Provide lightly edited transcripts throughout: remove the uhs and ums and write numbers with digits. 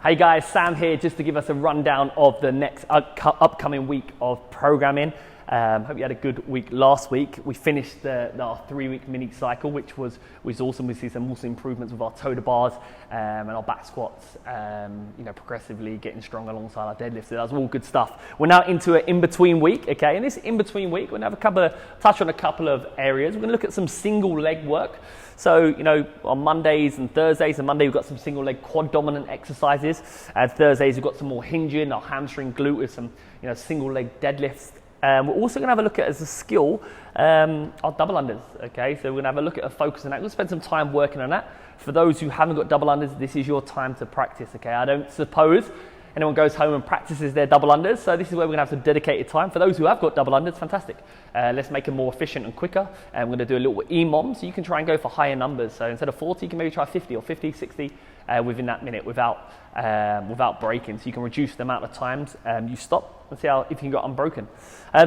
Hey guys, Sam here just to give us a rundown of the next upcoming week of programming. Hope you had a good week last week. We finished our 3-week mini cycle, which was awesome. We see some awesome improvements with our toe-to bars and our back squats, progressively getting strong alongside our deadlifts. So that's all good stuff. We're now into an in-between week, okay? And this in-between week, we're going to have touch on a couple of areas. We're going to look at some single leg work. So, on Mondays and Thursdays, and Monday we've got some single leg quad dominant exercises. Thursdays we've got some more hinging, our hamstring glute with some, single leg deadlifts. We're also going to have a look at, as a skill, our double unders, okay? So we're going to have a look at a focus on that. We'll spend some time working on that. For those who haven't got double unders, this is your time to practice, okay? I don't suppose anyone goes home and practices their double unders, so this is where we're going to have some dedicated time. For those who have got double unders, fantastic. Let's make them more efficient and quicker. And we're going to do a little EMOM, so you can try and go for higher numbers. So instead of 40, you can maybe try 50 or 50, 60 within that minute without breaking. So you can reduce the amount of times you stop and see if you can go unbroken.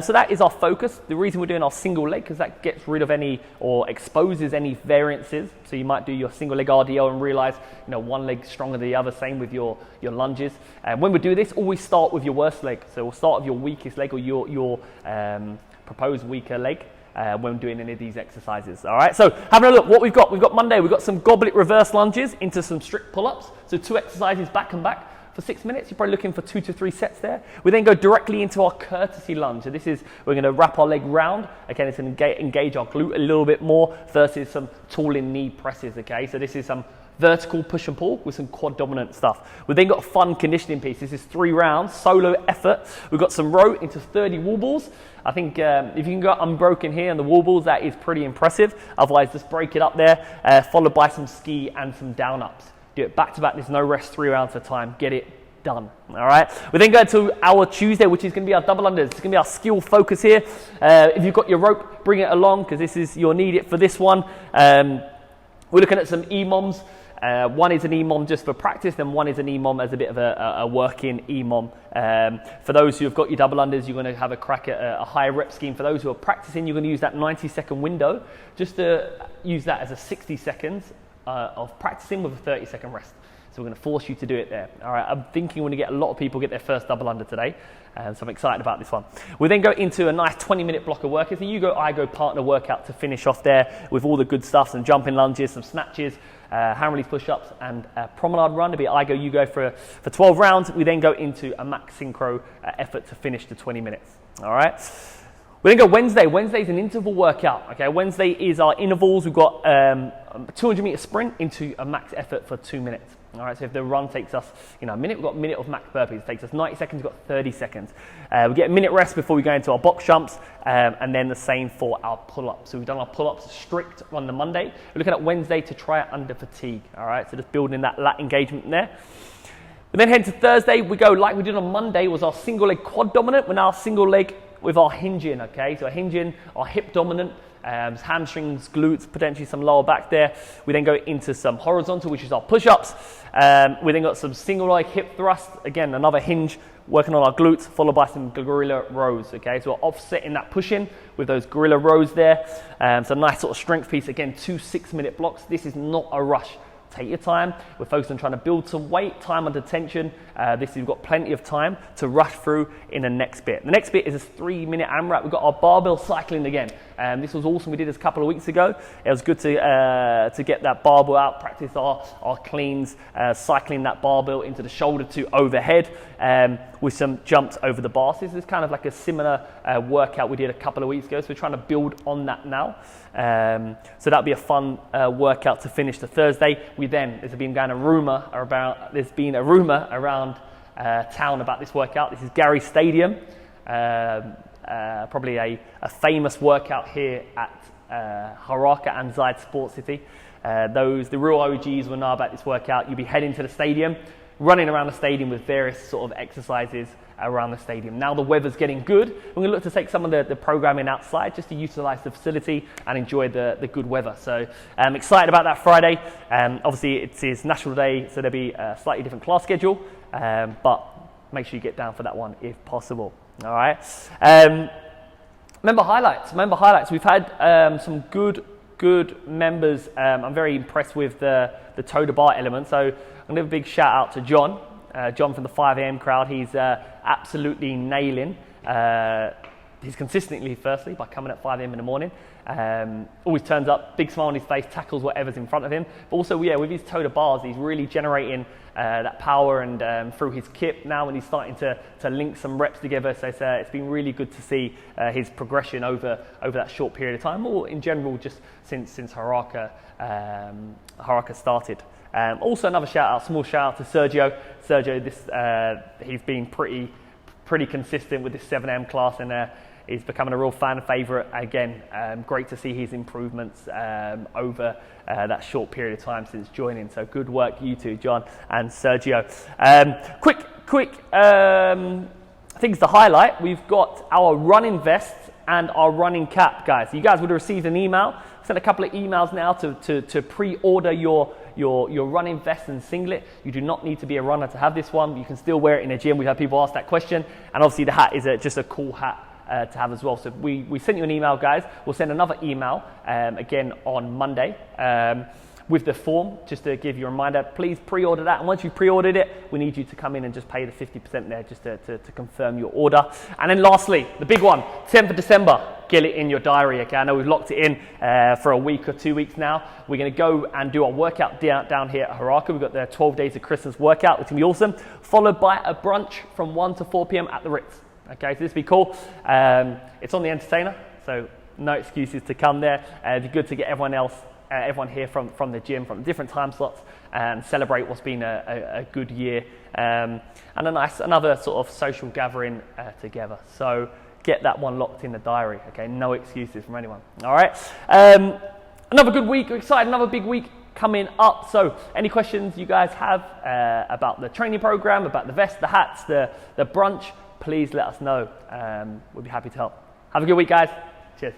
So that is our focus. The reason we're doing our single leg, because that gets rid of any or exposes any variances. So you might do your single leg RDL and realize, one leg stronger than the other, same with your lunges. And when we do this, always start with your worst leg. So we'll start with your weakest leg or your proposed weaker leg when doing any of these exercises. All right, so having a look, what we've got Monday, we've got some goblet reverse lunges into some strict pull-ups. So 2 exercises back and back for 6 minutes. You're probably looking for 2 to 3 sets there. We then go directly into our courtesy lunge. So this is, we're going to wrap our leg round. Again, it's going to engage our glute a little bit more versus some tall-in knee presses, okay? So this is some vertical push and pull with some quad dominant stuff. We've then got a fun conditioning piece. This is 3 rounds, solo effort. We've got some row into 30 wall balls. I think if you can go unbroken here on the wall balls, that is pretty impressive. Otherwise, just break it up there, followed by some ski and some down ups. Do it back to back. There's no rest, 3 rounds at a time. Get it done. All right. We then go to our Tuesday, which is going to be our double unders. It's going to be our skill focus here. If you've got your rope, bring it along because you'll need it for this one. We're looking at some EMOMs. One is an EMOM just for practice, then one is an EMOM as a bit of a working EMOM. For those who have got your double unders, you're going to have a crack at a higher rep scheme. For those who are practicing, you're going to use that 90-second window, just to use that as a 60 seconds of practicing with a 30-second rest. So we're going to force you to do it there. All right, I'm thinking we're going to get a lot of people get their first double under today. So I'm excited about this one. We then go into a nice 20-minute block of work. It's a you go, I go partner workout to finish off there with all the good stuff, some jumping lunges, some snatches, hand release push-ups, and a promenade run to be I go, you go for 12 rounds. We then go into a max synchro effort to finish the 20 minutes. All right. We then go Wednesday. Wednesday is an interval workout. Okay, Wednesday is our intervals. We've got a 200-meter sprint into a max effort for 2 minutes. All right, so if the run takes us, a minute, we've got a minute of max burpees. It takes us 90 seconds, we've got 30 seconds. We get a minute rest before we go into our box jumps, and then the same for our pull-ups. So we've done our pull-ups strict on the Monday. We're looking at Wednesday to try it under fatigue. All right, so just building that lat engagement there. We then head to Thursday. We go like we did on Monday, was our single leg quad dominant. We're now single leg with our hinging, okay? So hinging, our hip dominant, hamstrings, glutes, potentially some lower back there. We then go into some horizontal, which is our push-ups. We then got some single leg hip thrust. Again, another hinge, working on our glutes, followed by some gorilla rows, okay? So we're offsetting that push-in with those gorilla rows there. So nice sort of strength piece. Again, 2 6-minute blocks. This is not a rush. Take your time. We're focused on trying to build some weight, time under tension. You've got plenty of time to rush through in the next bit. The next bit is a 3-minute AMRAP. We've got our barbell cycling again. This was awesome. We did this a couple of weeks ago. It was good to get that barbell out, practice our cleans, cycling that barbell into the shoulder to overhead with some jumps over the bars. This is kind of like a similar workout we did a couple of weeks ago. So we're trying to build on that now. So that'll be a fun workout to finish the Thursday. There's been a rumor around town about this workout. This is Gary Stadium, probably a famous workout here at HARAKA and Zide Sports City. The real OGs will know about this workout. You'll be heading to the stadium, running around the stadium with various sort of exercises around the stadium. Now the weather's getting good. We're going to look to take some of the programming outside just to utilize the facility and enjoy the good weather. So I'm excited about that Friday. Obviously it is National Day, so there'll be a slightly different class schedule, but make sure you get down for that one if possible. All right. Member highlights. We've had some good members. I'm very impressed with the toe to bar element. So I'm going to give a big shout out to John. John from the 5 a.m. crowd. He's absolutely nailing. He's consistently, firstly, by coming at 5 a.m. in the morning. Always turns up, big smile on his face, tackles whatever's in front of him. But also, yeah, with his toe to bars, he's really generating that power, and through his kip now, when he's starting to link some reps together. So it's been really good to see his progression over that short period of time, or in general, just since HARAKA started. Also, another small shout out to Sergio. Sergio, he's been pretty consistent with this 7 a.m. class, and he's becoming a real fan favourite. Again, great to see his improvements over that short period of time since joining. So good work, you two, John and Sergio. Quick things to highlight. We've got our running vest and our running cap, guys. You guys would have received an email. I sent a couple of emails now to pre-order your running vest and singlet. You do not need to be a runner to have this one. You can still wear it in a gym. We've had people ask that question. And obviously the hat is just a cool hat to have as well. So we sent you an email, guys. We'll send another email again on Monday with the form, just to give you a reminder. Please pre-order that. And once you've pre-ordered it, we need you to come in and just pay the 50% there, just to confirm your order. And then lastly, the big one, 10th of December. Get it in your diary, okay? I know we've locked it in for a week or 2 weeks now. We're going to go and do our workout down here at HARAKA. We've got the 12 days of Christmas workout, which will be awesome, followed by a brunch from 1 to 4 p.m. at the Ritz. Okay, so this will be cool. It's on the Entertainer, so no excuses to come there. It'd be good to get everyone here from the gym, from different time slots, and celebrate what's been a good year, and another sort of social gathering together. So get that one locked in the diary, okay? No excuses from anyone, all right? Another good week, we're excited, another big week coming up. So any questions you guys have about the training program, about the vest, the hats, the brunch, please let us know. We'll be happy to help. Have a good week, guys. Cheers.